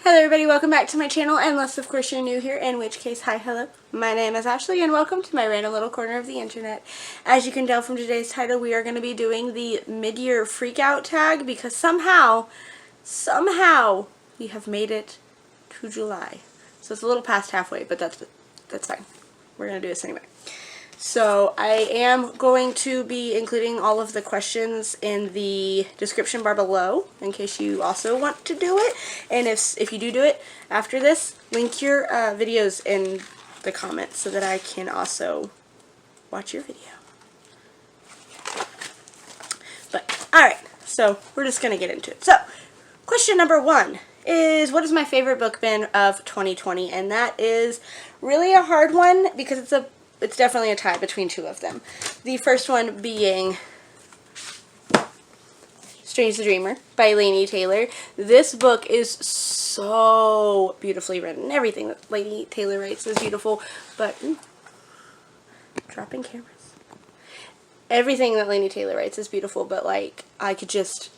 Hello everybody, welcome back to my channel, unless of course you're new here, in which case, hi, hello. My name is Ashley and welcome to my random little corner of the internet. As you can tell from today's title, we are going to be doing the Mid-Year Freakout tag because somehow, we have made it to July. So it's a little past halfway, but that's fine. We're going to do this anyway. So I am going to be including all of the questions in the description bar below in case you also want to do it. And if you do it after this, link your videos in the comments so that I can also watch your video. But alright, so we're just going to get into it. So question number 1 is, what is my favorite book been of 2020? And that is really a hard one because it's definitely a tie between two of them. The first one being Strange the Dreamer by Laini Taylor. This book is so beautifully written. Everything that Laini Taylor writes is beautiful, but dropping cameras. Everything that Laini Taylor writes is beautiful, but like I could just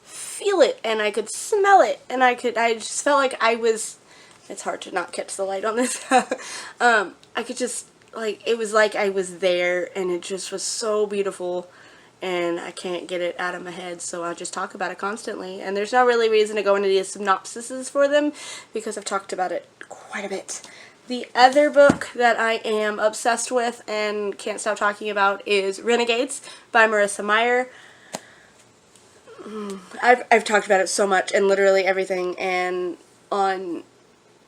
feel it and I could smell it and I just felt like I was, it's hard to not catch the light on this. I could just, like, it was like I was there, and it just was so beautiful, and I can't get it out of my head, so I'll just talk about it constantly. And there's no really reason to go into the synopsises for them, because I've talked about it quite a bit. The other book that I am obsessed with and can't stop talking about is Renegades by Marissa Meyer. I've talked about it so much, and literally everything, and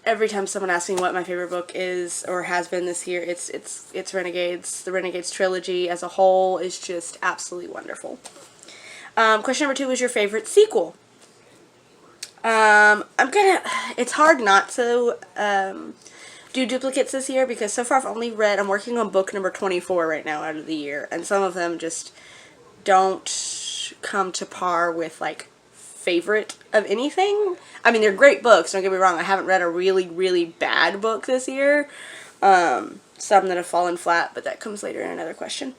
every time someone asks me what my favorite book is or has been this year, it's Renegades. The Renegades trilogy as a whole is just absolutely wonderful. Question number 2 is your favorite sequel. It's hard not to do duplicates this year because so far I'm working on book number 24 right now out of the year, and some of them just don't come to par with like favorite of anything. I mean, they're great books, don't get me wrong. I haven't read a really, really bad book this year. Some that have fallen flat, but that comes later in another question.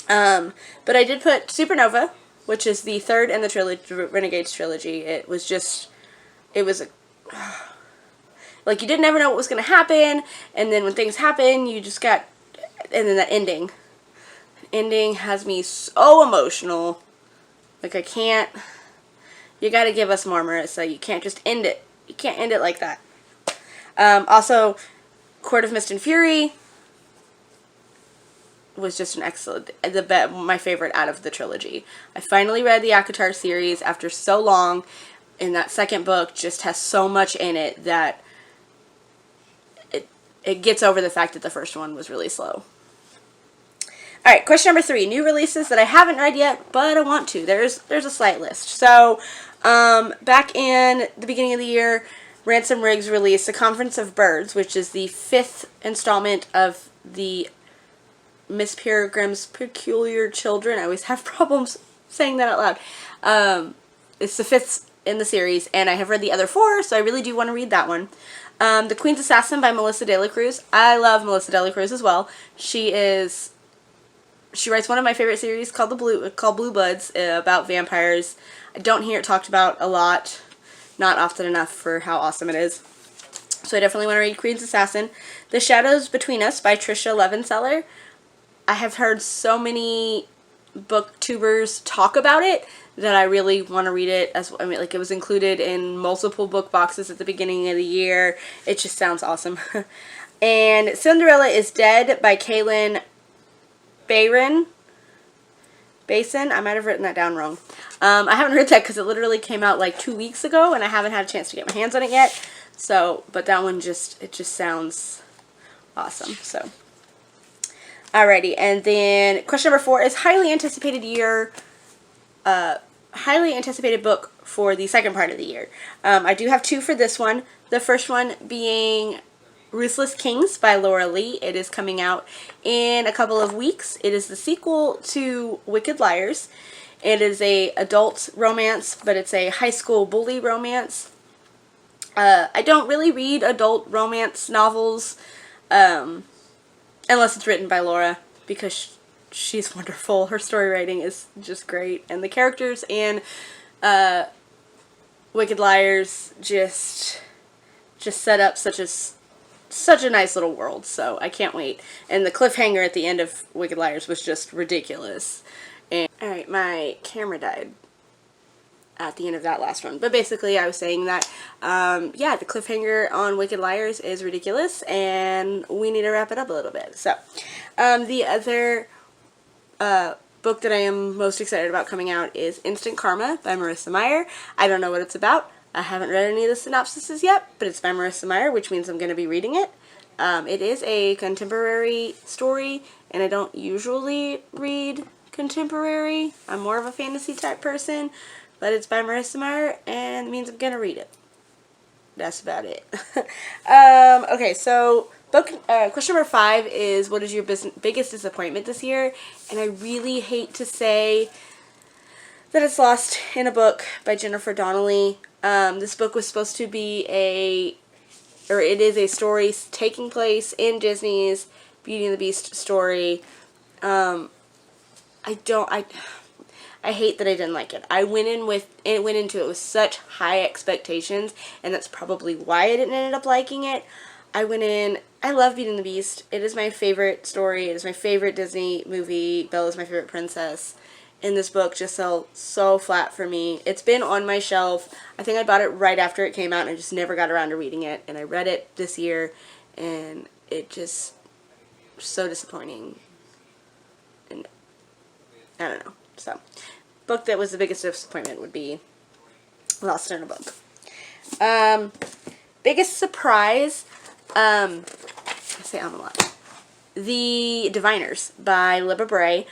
But I did put Supernova, which is the third in the Renegades trilogy. It was like you didn't ever know what was going to happen, and then when things happen, and then that ending. The ending has me so emotional. Like, I can't. You gotta give us more, Marissa. You can't just end it. You can't end it like that. Also, Court of Mist and Fury was just an excellent, my favorite out of the trilogy. I finally read the ACOTAR series after so long, and that second book just has so much in it that it gets over the fact that the first one was really slow. Alright, question number 3. New releases that I haven't read yet, but I want to. There's a slight list. So, back in the beginning of the year, Ransom Riggs released A Conference of Birds, which is the 5th installment of the Miss Peregrine's Peculiar Children. I always have problems saying that out loud. It's the 5th in the series, and I have read the other 4, so I really do want to read that one. The Queen's Assassin by Melissa De La Cruz. I love Melissa De La Cruz as well. She writes one of my favorite series called Blue Bloods about vampires. I don't hear it talked about a lot, not often enough for how awesome it is. So I definitely want to read Queen's Assassin. The Shadows Between Us by Trisha Levenseller. I have heard so many booktubers talk about it that I really want to read it. It was included in multiple book boxes at the beginning of the year. It just sounds awesome. And Cinderella is Dead by Kaylin Basin. I might have written that down wrong. I haven't read that because it literally came out like 2 weeks ago and I haven't had a chance to get my hands on it yet. So, but that one just sounds awesome. So, alrighty. And then question number 4 is highly anticipated book for the second part of the year. I do have 2 for this one. The first one being Ruthless Kings by Laura Lee. It is coming out in a couple of weeks. It is the sequel to Wicked Liars. It is a adult romance, but it's a high school bully romance. I don't really read adult romance novels unless it's written by Laura, because she's wonderful. Her story writing is just great, and the characters in Wicked Liars just set up such a nice little world, so I can't wait. And the cliffhanger at the end of Wicked Liars was just ridiculous. And alright, my camera died at the end of that last one. But basically I was saying that, yeah, the cliffhanger on Wicked Liars is ridiculous, and we need to wrap it up a little bit. So, the other book that I am most excited about coming out is Instant Karma by Marissa Meyer. I don't know what it's about. I haven't read any of the synopsises yet, but it's by Marissa Meyer, which means I'm going to be reading it. It is a contemporary story, and I don't usually read contemporary. I'm more of a fantasy type person, but it's by Marissa Meyer, and it means I'm going to read it. That's about it. Okay, so question number 5 is, what is your biggest disappointment this year? And I really hate to say that it's Lost in a Book by Jennifer Donnelly. This book was supposed to be it is a story taking place in Disney's Beauty and the Beast story. I hate that I didn't like it. I went into it with such high expectations, and that's probably why I didn't end up liking it. I went in, I love Beauty and the Beast. It is my favorite story. It is my favorite Disney movie. Bella's my favorite princess. And this book just fell so flat for me. It's been on my shelf. I think I bought it right after it came out, and I just never got around to reading it. And I read it this year, and it just was so disappointing. And I don't know. So, book that was the biggest disappointment would be Lost in a Book. Biggest surprise, I say a lot. The Diviners by Libba Bray.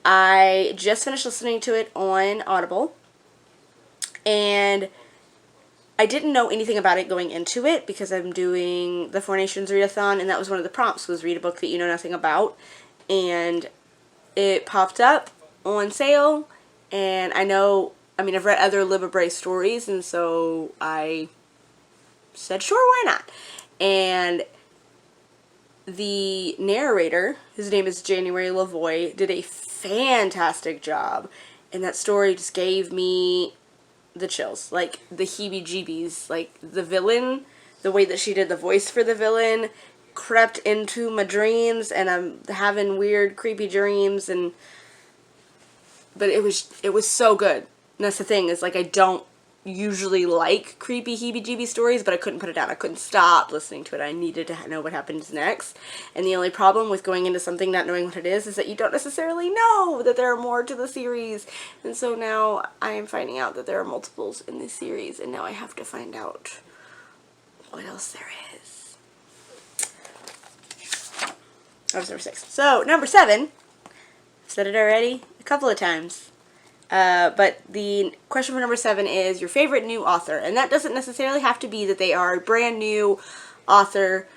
I just finished listening to it on Audible, and I didn't know anything about it going into it because I'm doing the Four Nations Readathon, and that was one of the prompts, was read a book that you know nothing about, and it popped up on sale, and I've read other Libba Bray stories, and so I said, sure, why not? And the narrator, his name is January Lavoie, did a fantastic job, and that story just gave me the chills, like the heebie-jeebies. Like the villain, the way that she did the voice for the villain crept into my dreams, and I'm having weird creepy dreams, but it was so good. And that's the thing, is like I don't usually like creepy heebie-jeebie stories, but I couldn't put it down. I couldn't stop listening to it. I needed to know what happens next. And the only problem with going into something not knowing what it is that you don't necessarily know that there are more to the series. And so now I am finding out that there are multiples in this series, and now I have to find out what else there is. That was number 6. So, number 7, I've said it already a couple of times. But the question for number 7 is your favorite new author. And that doesn't necessarily have to be that they are a brand new author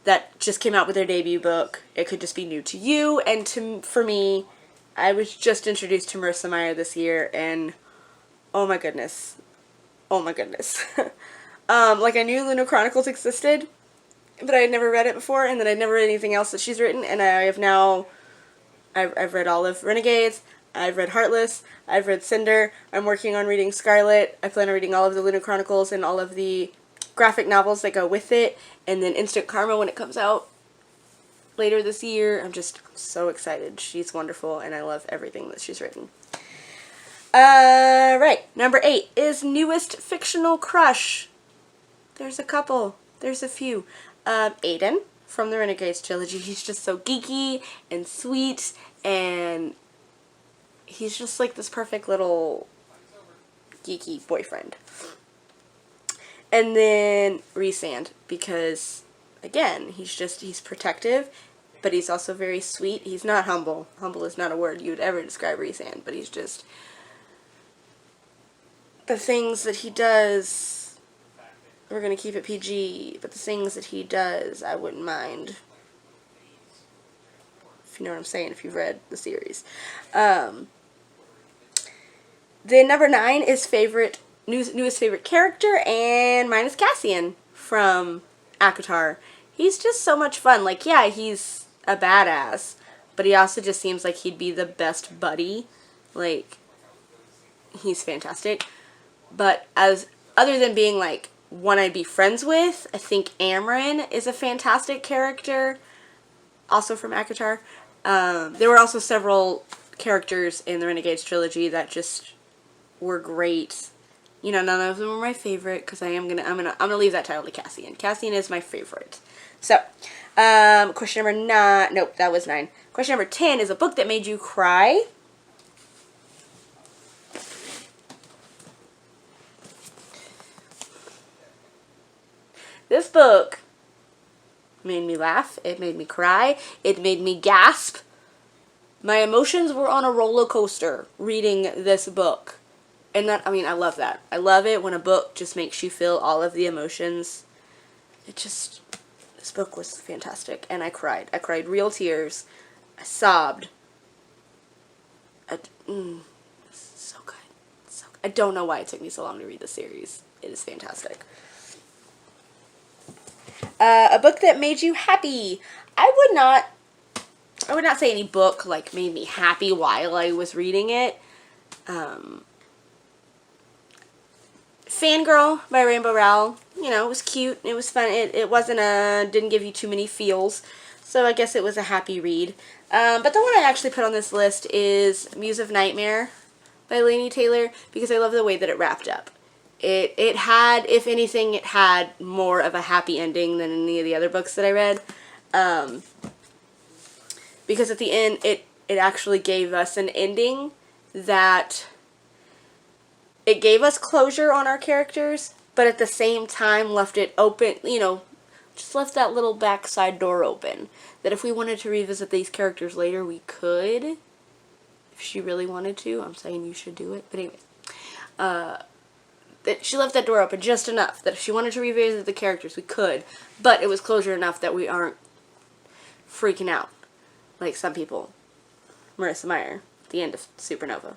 that just came out with their debut book. It could just be new to you. And for me, I was just introduced to Marissa Meyer this year, and oh my goodness. Oh my goodness. Like I knew Lunar Chronicles existed, but I had never read it before, and then I'd never read anything else that she's written, and I've read all of Renegades. I've read Heartless, I've read Cinder, I'm working on reading Scarlet, I plan on reading all of the Lunar Chronicles and all of the graphic novels that go with it, and then Instant Karma when it comes out later this year. I'm just so excited. She's wonderful, and I love everything that she's written. Right, number 8 is newest fictional crush. There's a couple, there's a few. Aiden from the Renegades trilogy. He's just so geeky and sweet, and he's just like this perfect little geeky boyfriend. And then Rhysand, because again, he's protective, but he's also very sweet. He's not humble. Humble is not a word you would ever describe Rhysand, but he's just, the things that he does, we're going to keep it PG, but the things that he does, I wouldn't mind. If you know what I'm saying, if you've read the series. Then number 9 is newest favorite character, and mine is Cassian from ACOTAR. He's just so much fun. Like, yeah, he's a badass, but he also just seems like he'd be the best buddy. Like, he's fantastic. But as other than being like one I'd be friends with, I think Amryn is a fantastic character, also from ACOTAR. There were also several characters in the Renegades trilogy that just were great. You know, none of them were my favorite because I'm gonna leave that title to Cassian. Cassian is my favorite. So, question number 9. Nope, that was 9. Question number 10 is a book that made you cry. This book made me laugh. It made me cry. It made me gasp. My emotions were on a roller coaster reading this book. And that, I mean, I love that. I love it when a book just makes you feel all of the emotions. This book was fantastic. And I cried. I cried real tears. I sobbed. It's so good. So good. I don't know why it took me so long to read the series. It is fantastic. A book that made you happy. I would not say any book like made me happy while I was reading it. Fangirl by Rainbow Rowell. You know, it was cute. It was fun. It wasn't didn't give you too many feels. So I guess it was a happy read. But the one I actually put on this list is Muse of Nightmare by Laini Taylor because I love the way that it wrapped up. It had, if anything, it had more of a happy ending than any of the other books that I read. Because at the end, it actually gave us an ending that it gave us closure on our characters, but at the same time left it open, you know, just left that little backside door open. That if we wanted to revisit these characters later, we could. If she really wanted to. I'm saying you should do it. But anyway. That she left that door open just enough that if she wanted to revisit the characters, we could. But it was closure enough that we aren't freaking out. Like some people. Marissa Meyer. The end of Supernova.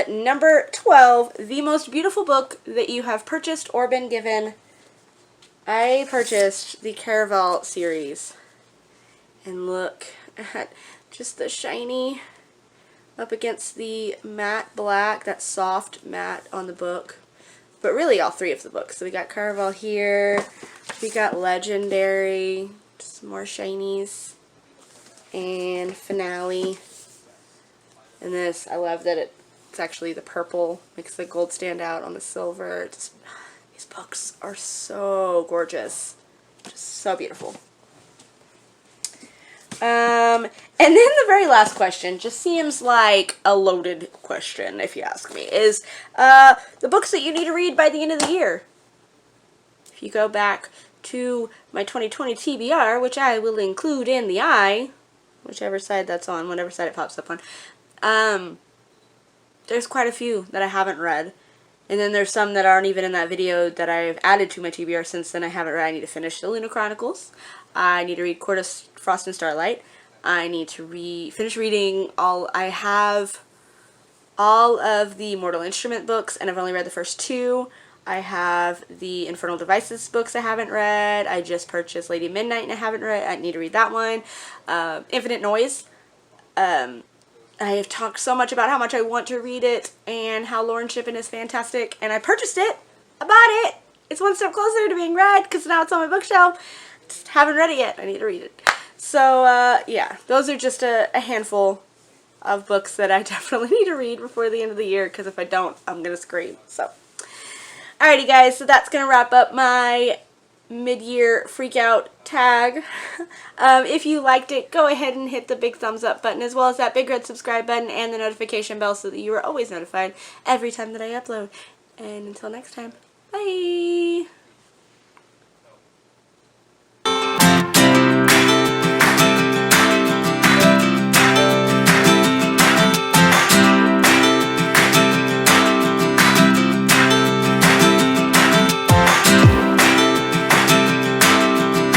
Number 12. The most beautiful book that you have purchased or been given. I purchased the Caraval series. And look at just the shiny up against the matte black, that soft matte on the book. But really all 3 of the books. So we got Caraval here, we got Legendary, some more shinies, and Finale. And this, I love that it's actually the purple, makes the gold stand out on the silver. These books are so gorgeous. Just so beautiful. And then the very last question just seems like a loaded question, if you ask me, is the books that you need to read by the end of the year. If you go back to my 2020 TBR, which I will include in the eye, whichever side that's on, whatever side it pops up on, there's quite a few that I haven't read. And then there's some that aren't even in that video that I've added to my TBR since then I haven't read. I need to finish the Luna Chronicles. I need to read Court of Frost and Starlight. I need to finish reading I have all of the Mortal Instrument books, and I've only read the first 2. I have the Infernal Devices books I haven't read. I just purchased Lady Midnight and I haven't read. I need to read that one. Infinite Noise. I have talked so much about how much I want to read it and how Lauren Shippen is fantastic, and I purchased it. I bought it. It's one step closer to being read because now it's on my bookshelf. Just haven't read it yet. I need to read it. So, yeah, those are just a handful of books that I definitely need to read before the end of the year because if I don't, I'm going to scream. So, alrighty guys, so that's going to wrap up my mid-year freakout tag. If you liked it, go ahead and hit the big thumbs up button as well as that big red subscribe button and the notification bell so that you are always notified every time that I upload. And until next time, bye!